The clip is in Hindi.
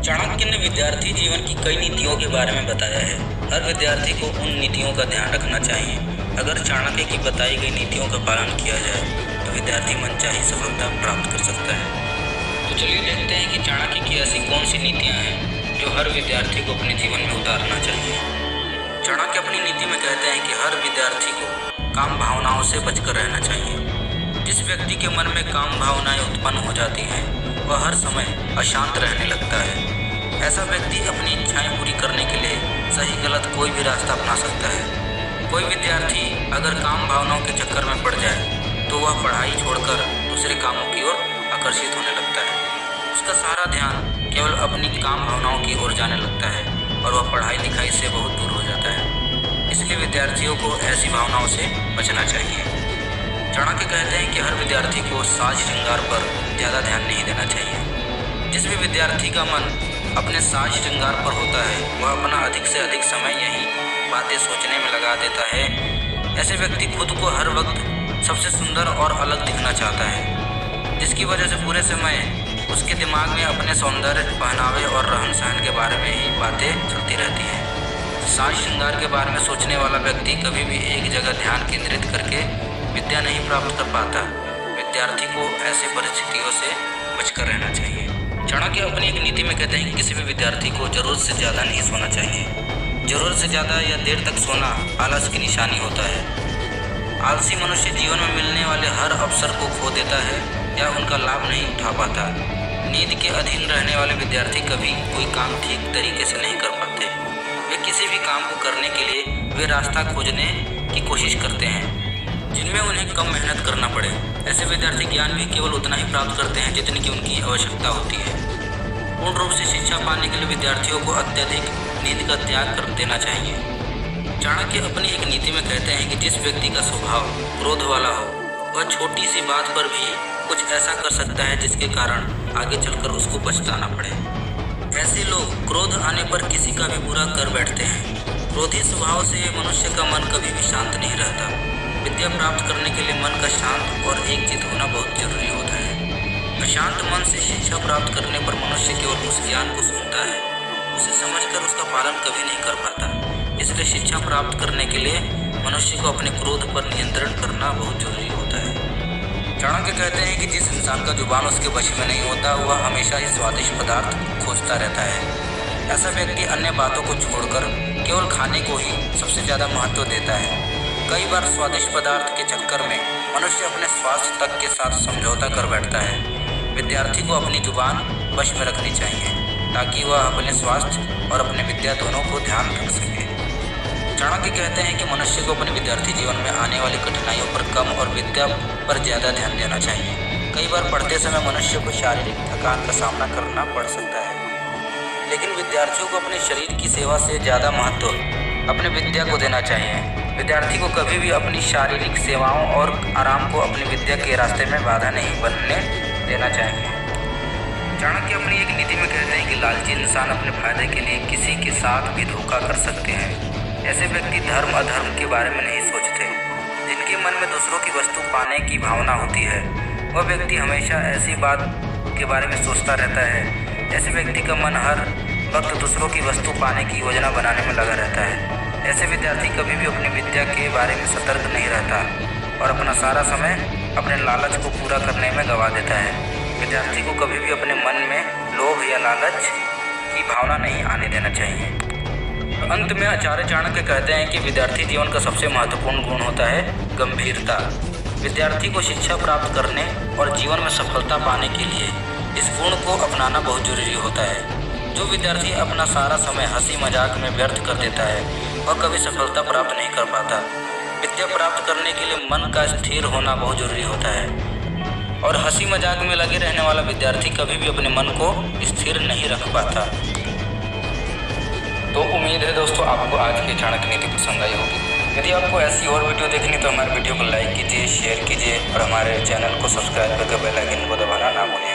चाणक्य ने विद्यार्थी जीवन की कई नीतियों के बारे में बताया है। हर विद्यार्थी को उन नीतियों का ध्यान रखना चाहिए। अगर चाणक्य की बताई गई नीतियों का पालन किया जाए तो विद्यार्थी मनचाही सफलता प्राप्त कर सकता है। तो चलिए देखते हैं कि चाणक्य की ऐसी कौन सी नीतियाँ हैं जो हर विद्यार्थी को अपने जीवन में उतारना चाहिए। चाणक्य अपनी नीति में कहते हैं कि हर विद्यार्थी को काम भावनाओं से बचकर रहना चाहिए। जिस व्यक्ति के मन में काम भावनाएं उत्पन्न हो जाती हैं वह हर समय अशांत रहने लगता है। ऐसा व्यक्ति अपनी इच्छाएं पूरी करने के लिए सही गलत कोई भी रास्ता अपना सकता है। कोई विद्यार्थी अगर काम भावनाओं के चक्कर में पड़ जाए तो वह पढ़ाई छोड़कर दूसरे कामों की ओर आकर्षित होने लगता है। उसका सारा ध्यान केवल अपनी काम भावनाओं की ओर जाने लगता है और वह पढ़ाई लिखाई से बहुत दूर हो जाता है। इसलिए विद्यार्थियों को ऐसी भावनाओं से बचना चाहिए। चाणक्य कहते हैं कि हर विद्यार्थी को साज श्रृंगार पर ज़्यादा ध्यान नहीं देना चाहिए। जिस भी विद्यार्थी का मन अपने साज श्रृंगार पर होता है वह अपना अधिक से अधिक समय यही बातें सोचने में लगा देता है। ऐसे व्यक्ति खुद को हर वक्त सबसे सुंदर और अलग दिखना चाहता है, जिसकी वजह से पूरे समय उसके दिमाग में अपने सौंदर्य, पहनावे और रहन सहन के बारे में ही बातें चलती रहती हैं। साज श्रृंगार के बारे में सोचने वाला व्यक्ति कभी भी एक जगह ध्यान केंद्रित करके विद्या नहीं प्राप्त कर पाता। विद्यार्थी को ऐसी परिस्थितियों से बचकर रहना चाहिए। चाणक्य अपनी एक नीति में कहते हैं कि किसी भी विद्यार्थी को ज़रूरत से ज़्यादा नहीं सोना चाहिए। ज़रूरत से ज़्यादा या देर तक सोना आलस की निशानी होता है। आलसी मनुष्य जीवन में मिलने वाले हर अवसर को खो देता है या उनका लाभ नहीं उठा पाता। नींद के अधीन रहने वाले विद्यार्थी कभी कोई काम ठीक तरीके से नहीं कर पाते। वे किसी भी काम को करने के लिए वे रास्ता खोजने की कोशिश करते हैं जिनमें उन्हें कम मेहनत करना पड़े। ऐसे विद्यार्थी ज्ञान भी केवल उतना ही प्राप्त करते हैं जितनी की उनकी आवश्यकता होती है। पूर्ण रूप से शिक्षा पाने के लिए विद्यार्थियों को अत्यधिक नींद का त्याग कर देना चाहिए। चाणक्य अपनी एक नीति में कहते हैं कि जिस व्यक्ति का स्वभाव क्रोध वाला हो वह छोटी सी बात पर भी कुछ ऐसा कर सकता है जिसके कारण आगे चलकर उसको पछताना पड़े। ऐसे लोग क्रोध आने पर किसी का भी बुरा कर बैठते हैं। क्रोधी स्वभाव से मनुष्य का मन कभी भी शांत नहीं रहता। विद्या प्राप्त करने के लिए मन का शांत और एकचित्त होना बहुत जरूरी होता है। अशांत मन से शिक्षा प्राप्त करने पर मनुष्य केवल उस ज्ञान को सुनता है, उसे समझकर उसका पालन कभी नहीं कर पाता। इसलिए शिक्षा प्राप्त करने के लिए मनुष्य को अपने क्रोध पर नियंत्रण करना बहुत जरूरी होता है। चाणक्य कहते हैं कि जिस इंसान का जुबान उसके वश में नहीं होता वह हमेशा ही स्वादिष्ट पदार्थ खोजता रहता है। ऐसा व्यक्ति अन्य बातों को छोड़कर केवल खाने को ही सबसे ज़्यादा महत्व देता है। कई बार स्वादिष्ट पदार्थ के चक्कर में मनुष्य अपने स्वास्थ्य तक के साथ समझौता कर बैठता है। विद्यार्थी को अपनी जुबान वश में रखनी चाहिए ताकि वह अपने स्वास्थ्य और अपने विद्या दोनों को ध्यान रख सके। चाणक्य कहते हैं कि मनुष्य को अपने विद्यार्थी जीवन में आने वाली कठिनाइयों पर कम और विद्या पर ज़्यादा ध्यान देना चाहिए। कई बार पढ़ते समय मनुष्य को शारीरिक थकान का सामना करना पड़ सकता है, लेकिन विद्यार्थियों को अपने शरीर की सेवा से ज़्यादा महत्व अपने विद्या को देना चाहिए। विद्यार्थी को कभी भी अपनी शारीरिक सेवाओं और आराम को अपनी विद्या के रास्ते में बाधा नहीं बनने देना चाहिए। चाणक्य अपनी एक नीति में कहते हैं कि लालची इंसान अपने फायदे के लिए किसी के साथ भी धोखा कर सकते हैं। ऐसे व्यक्ति धर्म अधर्म के बारे में नहीं सोचते। जिनके मन में दूसरों की वस्तु पाने की भावना होती है वह व्यक्ति हमेशा ऐसी बात के बारे में सोचता रहता है। ऐसे व्यक्ति का मन हर वक्त दूसरों की वस्तु पाने की योजना बनाने में लगा रहता है। ऐसे विद्यार्थी कभी भी अपनी विद्या के बारे में सतर्क नहीं रहता और अपना सारा समय अपने लालच को पूरा करने में गंवा देता है। विद्यार्थी को कभी भी अपने मन में लोभ या लालच की भावना नहीं आने देना चाहिए। तो अंत में आचार्य चाणक्य कहते हैं कि विद्यार्थी जीवन का सबसे महत्वपूर्ण गुण होता है गंभीरता। विद्यार्थी को शिक्षा प्राप्त करने और जीवन में सफलता पाने के लिए इस गुण को अपनाना बहुत जरूरी होता है। जो विद्यार्थी अपना सारा समय हंसी मजाक में व्यर्थ कर देता है वह कभी सफलता प्राप्त नहीं कर पाता। विद्या प्राप्त करने के लिए मन का स्थिर होना बहुत जरूरी होता है और हंसी मजाक में लगे रहने वाला विद्यार्थी कभी भी अपने मन को स्थिर नहीं रख पाता। तो उम्मीद है दोस्तों आपको आज की चाणक्य नीति पसंद आई होगी। यदि आपको ऐसी और वीडियो देखनी तो हमारे वीडियो को लाइक कीजिए, शेयर कीजिए और हमारे चैनल को सब्सक्राइब करके बेल आइकन को दबाना ना भूलिए।